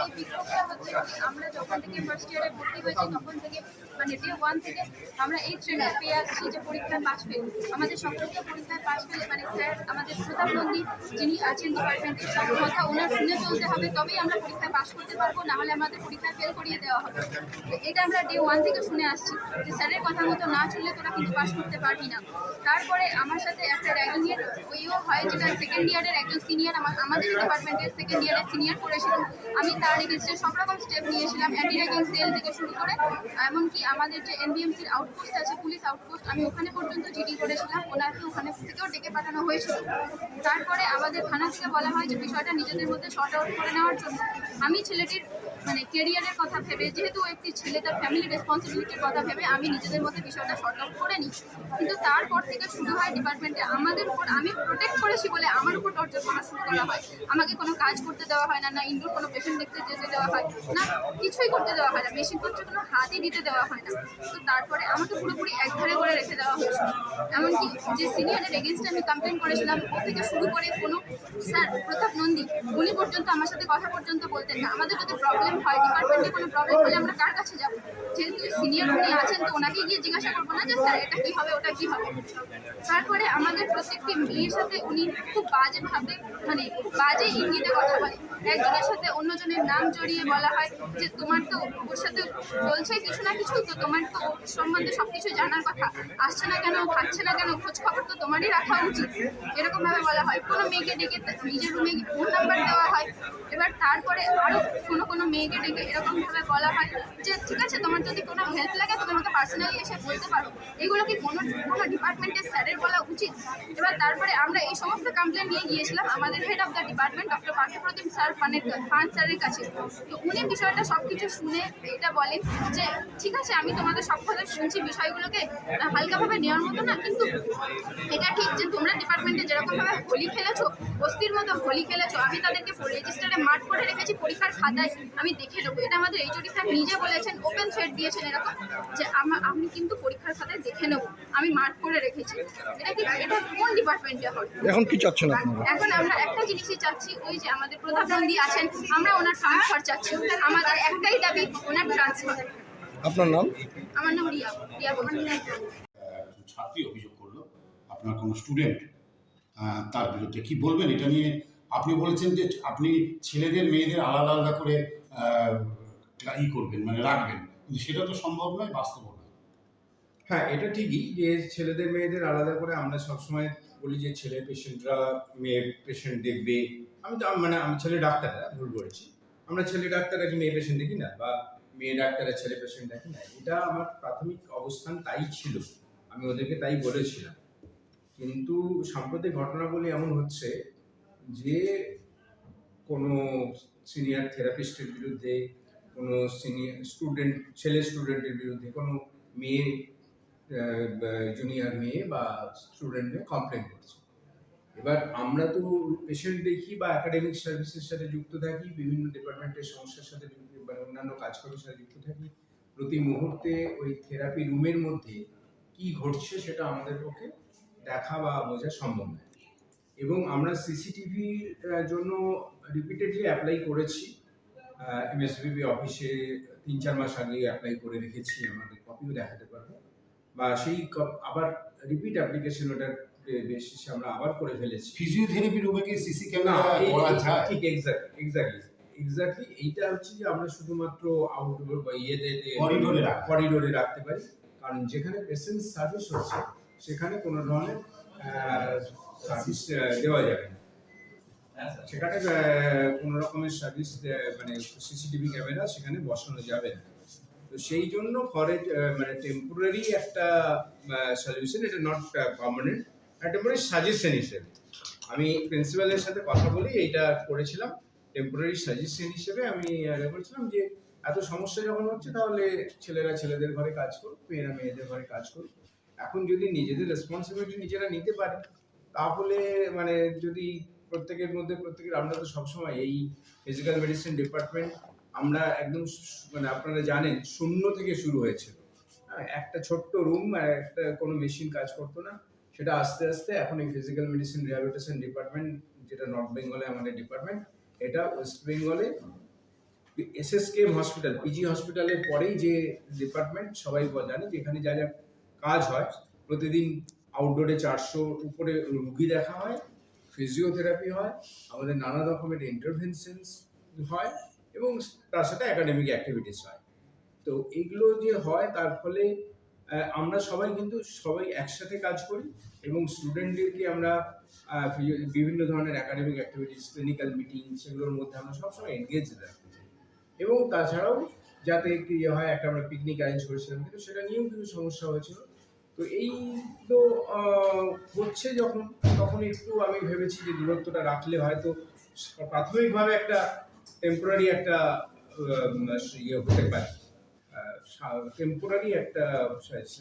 এই বিক্ষোভটা হচ্ছে কি, আমরা যখন থেকে ফার্স্ট ইয়ারে ভর্তি হয়েছি তখন থেকে মানে ডে 1 থেকে আমরা এই ট্রেনে পেয়ে আসছি যে পরীক্ষায় পাস ফেল। আমাদের সকলকে পরীক্ষায় পাস ফেলে মানে স্যার আমাদের প্রতাপ নন্দী যিনি আছেন ডিপার্টমেন্টের সব কথা ওনার শুনে চলতে হবে, তবেই আমরা পরীক্ষায় পাস করতে পারবো, না হলে আমাদের পরীক্ষায় ফেল করিয়ে দেওয়া হবে। তো এটা আমরা ডে 1 থেকে শুনে আসছি যে স্যারের কথা মতো না চললে তোরা কিন্তু পাস করতে পারবি না। তারপরে আমার সাথে একটা র্যাগিংয়ের ওইও হয়, যেটা সেকেন্ড ইয়ারের একজন সিনিয়র আমাদের ডিপার্টমেন্টের সেকেন্ড ইয়ারের সিনিয়র করেছিল। আমি তার এগেন্সটে সব রকম স্টেপ নিয়েছিলাম, অ্যান্টি র্যাগিং সেল থেকে শুরু করে এমনকি আমাদের যে এনবিএমসির আউটপোস্ট আছে পুলিশ আউটপোস্ট, আমি ওখানে পর্যন্ত জিডি করেছিলাম, ওনাকে ওখানে থেকেও ডেকে পাঠানো হয়েছিল। তারপরে আমাদের থানা থেকে বলা হয় যে বিষয়টা নিজেদের মধ্যে শর্ট আউট করে নেওয়ার জন্য। আমি ছেলেটির মানে কেরিয়ারের কথা ভেবে, যেহেতু একটি ছেলে তার ফ্যামিলি রেসপন্সিবিলিটির কথা ভেবে আমি নিজেদের মধ্যে বিষয়টা শর্ট আউট করে নিই। কিন্তু তারপর থেকে শুরু হয় ডিপার্টমেন্টে আমাদের উপর, আমি প্রোটেক্ট করেছি বলে আমার উপর টর্চার করা শুরু করা হয়। আমাকে কোনো কাজ করতে দেওয়া হয় না, না ইনডোর কোনো পেশেন্ট দেখতে যেতে দেওয়া হয় না, কিছুই করতে দেওয়া হয় না, মেশিনপত্র কোনো হাতই দিতে দেওয়া হয় না। তো তারপরে আমাকে পুরোপুরি একধারে করে রেখে দেওয়া হয়েছিল। এমনকি যে সিনিয়রের এগেনস্টে আমি কমপ্লেন করেছিলাম ও থেকে শুরু করে কোনো স্যার প্রতাপ নন্দী উনি পর্যন্ত আমার সাথে কথা পর্যন্ত বলতেন না। আমাদের যদি প্রবলেম হয় ডিপার্টমেন্টে কোনো প্রবলেম হলে আমরা কার কাছে যাবো? যেহেতু সিনিয়র উনি আছেন তো ওনাকে গিয়ে জিজ্ঞাসা করবো না যে স্যার এটা কী হবে ওটা কী হবে। তারপরে আমাদের প্রত্যেকটি মেয়ের সাথে উনি খুব বাজেভাবে মানে খুব বাজে ইঙ্গিতে কথা বলে। একজনের সাথে অন্যজনের নাম জড়িয়ে বলা হয় যে তোমার তো ওর সাথে চলছে কিছু না কিছু, তো তোমার তো ওর সম্বন্ধে সব কিছু জানার কথা, আসছে না কেন, খাচ্ছে না কেন, খোঁজ খবর তো তোমারই রাখা উচিত, এরকমভাবে বলা হয়। কোনো মেয়েকে ডেকে নিজের রুমে ফোন নাম্বার দেওয়া হয়। এবার তারপরে আরও কোনো মেয়েকে ডেকে এরকমভাবে বলা হয় যে ঠিক আছে তোমার যদি কোনো হেল্প লাগে তুমি আমাকে পার্সোনালি এসে বলতে পারো। এগুলো কি কোনো ডিপার্টমেন্টের স্যারের বলা উচিত? এবার তারপরে আমরা এই সমস্ত কমপ্লেন নিয়ে গিয়েছিলাম আমাদের head of the department doctor Parthapratim sir পান স্যারের কাছে। তো উনি বিষয়টা সব কিছু শুনে এটা বলেন যে ঠিক আছে আমি তোমাদের সব কথা শুনছি, বিষয়গুলোকে হালকাভাবে নেওয়ার মতো না, কিন্তু এটা ঠিক যে তোমরা ডিপার্টমেন্টে যেরকমভাবে হোলি খেলেছো, বস্তির মতো হোলি খেলেছো, আমি তাদেরকে রেজিস্টারে মার্ক করে রেখেছি, পরীক্ষার খাতায় আমি দেখে নেবো। এটা আমাদের এইচওডি স্যার নিজে বলেছেন, ওপেন থ্রেড দিয়েছেন এরকম যে আমি কিন্তু পরীক্ষার খাতায় দেখে নেবো, আমি মার্ক করে রেখেছি। এটা কোন ডিপার্টমেন্টে হয়? এখন কি চাচ্ছেন আপনারা? এখন আমরা একটা জিনিসই চাচ্ছি, ওই যে আমাদের প্রধান নন্দী আছেন, আমরা ওনার ট্রান্সফার চাচ্ছি। আমাদের একটাই দাবি, ওনার ট্রান্সফার। আপনার নাম? আমার নাম রিয়া বলছি। ছাত্রী অভিযোগ করলো আপনার কোনো স্টুডেন্ট, তার বিরুদ্ধে কি বলবেন এটা নিয়ে? আপনি বলেছেন যে আপনি ছেলেদের মেয়েদের আলাদা আলাদা করে করবেন মানে রাখবেন, কিন্তু সেটা তো সম্ভব নয়, বাস্তব নয়। হ্যাঁ, এটা ঠিকই যে ছেলেদের মেয়েদের আলাদা করে আমরা সবসময় বলি যে ছেলে পেশেন্টরা মেয়ে পেশেন্ট দেখবে। আমি ছেলে ডাক্তাররা ভুল করেছি, আমরা ছেলে ডাক্তাররা কি মেয়ে পেশেন্ট দেখি না, বা মেয়ে ডাক্তাররা ছেলে পেশেন্ট দেখি না। এটা আমার প্রাথমিক অবস্থান তাই ছিল, আমি ওদেরকে তাই বলেছিলাম। কিন্তু সাম্প্রতিক ঘটনাগুলি এমন হচ্ছে যে কোনো সিনিয়র থেরাপিস্টের বিরুদ্ধে, কোনো সিনিয়র ছেলে স্টুডেন্টের বিরুদ্ধে, কোনো মেয়ে জুনিয়র মেয়ে বা স্টুডেন্টে কমপ্লেন করছে। এবার আমরা তো পেশেন্ট দেখি বা একাডেমিক সার্ভিসের সাথে যুক্ত থাকি, বিভিন্ন ডিপার্টমেন্টের সমস্যার সাথে বা অন্যান্য কাজকর্মের সাথে যুক্ত থাকি। প্রতি মুহূর্তে ওই থেরাপি রুমের মধ্যে কি ঘটছে সেটা আমাদের পক্ষে দেখা বা বোঝা সম্ভব নয়। এবং আমরা সিসিটিভির জন্য রিপিটেডলি অ্যাপ্লাই করেছি, এমএসভিপি অফিসে ৩-৪ মাস আগে অ্যাপ্লাই করে রেখেছি, আমাদের কপিও দেখাতে পারবো, বা সেই আবার রিপিট অ্যাপ্লিকেশন ওটার বেসিসে আমরা আবার করে ফেলেছি। ফিজিওথেরাপি রুমে কি সিসি ক্যামেরা করা যায়? ঠিক, এক্স্যাক্টলি এইটা হচ্ছে যে আমরা শুধুমাত্র আউটডোর বা করিডোরে রাখতে পারি, কারণ যেখানে পেশেন্ট সার্ভিস হচ্ছে সেখানে কোনো ধরনের সার্ভিস দেওয়া যাবে না, সেখানে কোনো রকমের সার্ভিস মানে সিসিটিভি ক্যামেরা সেখানে বসানো যাবে না। তো সেই জন্য মানে টেম্পোরারি একটা সলিউশন, এটা নট পার্মানেন্ট, টেম্পোরারি সাজেশন হিসেবে আমি প্রিন্সিপালের সাথে কথা বলি এইটা করেছিলাম। টেম্পোরারি সাজেশন হিসেবে আমি করেছিলাম যে এত সমস্যা যখন হচ্ছে তাহলে ছেলেরা ছেলেদের ঘরে কাজ করুক, মেয়েরা মেয়েদের ঘরে কাজ করুক। এখন যদি নিজেদের রেসপন্সিবিলিটি নিজেরা নিতে পারে তাহলে মানে যদি প্রত্যেকের আমরা তো সবসময় এই ফিজিক্যাল মেডিসিন ডিপার্টমেন্ট আমরা একদম মানে আপনারা জানেন শূন্য থেকে শুরু হয়েছিল। একটা ছোট্ট রুম আর একটা কোনো মেশিন কাজ করতো না, সেটা আস্তে আস্তে এখন এই ফিজিক্যাল মেডিসিন রিহ্যাবিলিটেশন ডিপার্টমেন্ট, যেটা নর্থ বেঙ্গলে আমাদের ডিপার্টমেন্ট, এটা ওয়েস্ট বেঙ্গলে SSKM হসপিটাল, পিজি হসপিটালের পরেই যে ডিপার্টমেন্ট সবাই জানে, যেখানে যা যা কাজ হয়, প্রতিদিন আউটডোরে 400 উপরে রুগী দেখা হয়, ফিজিওথেরাপি হয়, আমাদের নানা রকমের ইন্টারভেনশনস হয় এবং তার সাথে একাডেমিক অ্যাক্টিভিটিস হয়। তো এইগুলো যে হয় তার ফলে আমরা সবাই কিন্তু সবাই একসাথে কাজ করি এবং স্টুডেন্টদেরকে আমরা বিভিন্ন ধরনের একাডেমিক অ্যাক্টিভিটিস, ক্লিনিক্যাল মিটিং, সেগুলোর মধ্যে আমরা সবসময় এনগেজ রাখতে চাই। এবং তাছাড়াও যাতে কি হয়, একটা আমরা পিকনিক অ্যারেঞ্জ করেছিলাম, কিন্তু সেটা নিয়েও কিছু সমস্যা হয়েছিল। তো এই তো হচ্ছে যখন, তখন একটু আমি ভেবেছি যে দূরত্বটা রাখলে হয়তো প্রাথমিকভাবে একটা টেম্পোরারি একটা ইয়ে হতে পারে, টেম্পোরারি একটা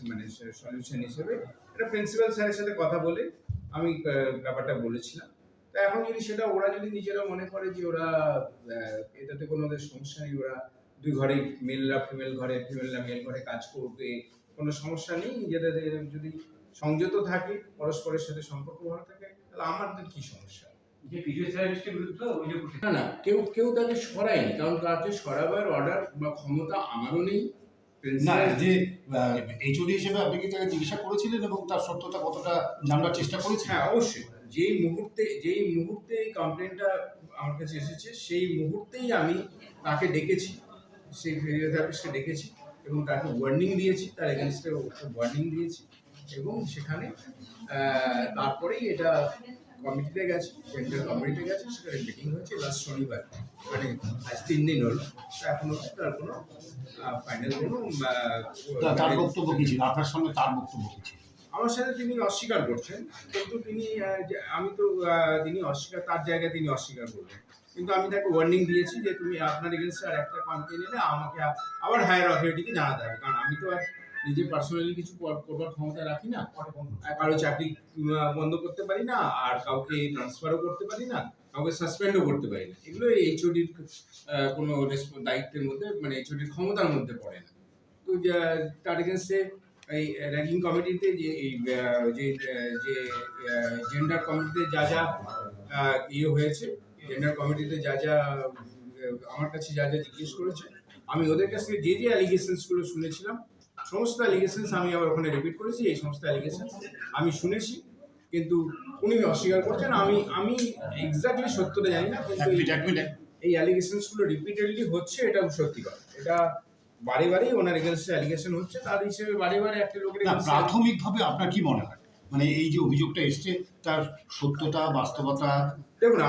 মানে সলিউশন হিসেবে এটা প্রিন্সিপাল স্যারের সাথে কথা বলে আমি ব্যাপারটা বলেছিলাম। তো এখন যদি সেটা ওরা যদি নিজেরা মনে করে যে ওরা এটাতে কোনো ওদের সমস্যা নেই, ওরা দুই ঘরেই, মেলরা ফিমেল ঘরে, ফিমেলরা মেল ঘরে কাজ করবে, কোনো সমস্যা নেই, নিজেদের যদি সংযত থাকে, পরস্পরের সাথে সম্পর্ক ভালো থাকে, তাহলে আমাদের কি সমস্যা? যে ফিজিওথেরাপিস্টের বিরুদ্ধে অভিযোগ উঠেছে। না না, কেউ তাকে সরায়নি, কারণ তাকে সরাবার অর্ডার বা ক্ষমতা আমারও নেই। না, যে HOD হিসেবে আপনি কি তাকে জিজ্ঞাসা করেছিলেন এবং তার সত্যতা কতটা জানবার চেষ্টা করেছেন? হ্যাঁ, অবশ্যই। যেই মুহূর্তে এই কমপ্লেনটা আমার কাছে এসেছে, সেই মুহূর্তেই আমি তাকে ডেকেছি, সেই ফিজিওথেরাপিস্টকে ডেকেছি এবং তাকে ওয়ার্নিং দিয়েছি, তার এগেনস্টে ওয়ার্নিং দিয়েছি এবং সেখানে তারপরেই এটা কমিটিতে গেছে, সেন্ট্রাল কমিটিতে গেছে, সেখানে মিটিং হয়েছে লাস্ট শনিবার, মানে আজ 3 দিন হলো। এখনো তার কোনো ফাইনাল কোনো তার বক্তব্য কি ছিল আপনার সঙ্গে? তার বক্তব্য কি ছিল? আমার সাথে তিনি অস্বীকার করছেন, কিন্তু তিনি আমি তো তিনি অস্বীকার, তার জায়গায় তিনি অস্বীকার করবেন, কিন্তু আমি তাকে ওয়ার্নিং দিয়েছি যে তুমি আপনার এগেনস্টে আর একটা কমপ্লেন এলে আমাকে আবার হায়ার অথরিটিকে জানাতে হবে, কারণ আমি তো আর নিজে পার্সোনালি কিছু করবার ক্ষমতা রাখি না, কারো চাকরি বন্ধ করতে পারি না, আর কাউকে ট্রান্সফারও করতে পারি না, কাউকে সাসপেন্ডও করতে পারি না। এগুলো HODর কোনো দায়িত্বের মধ্যে, মানে HODর ক্ষমতার মধ্যে পড়ে না। তো তার এগেনস্টে এই র্যাঙ্কিং কমিটিতে যে জেন্ডার কমিটিতে যা যা ইয়ে হয়েছে, জেন্ডার কমিটিতে যা যা আমার কাছে যা যা জিজ্ঞেস করেছে, আমি ওদের কাছ থেকে যে অ্যালিগেশনসগুলো শুনেছিলাম, সমস্ত অ্যালিগেশনস আমি আবার ওখানে রিপিট করেছি। এই সমস্ত অ্যালিগেশনস আমি শুনেছি, কিন্তু উনি অস্বীকার করছেন। আমি এক্স্যাক্টলি সত্যটা জানি না, কিন্তু এই অ্যালিগেশনসগুলো রিপিটেডলি হচ্ছে, এটা সত্যি কথা। এটা বারে বারেই ওনার এগেনস্টে অ্যালিগেশন হচ্ছে, তার হিসেবে বারে বারে একটা লোকের প্রাথমিকভাবে আপনার কি মনে হয়, মানে এই যে অভিযোগটা এসছে তার সত্যতা, বাস্তবতা? দেখুন,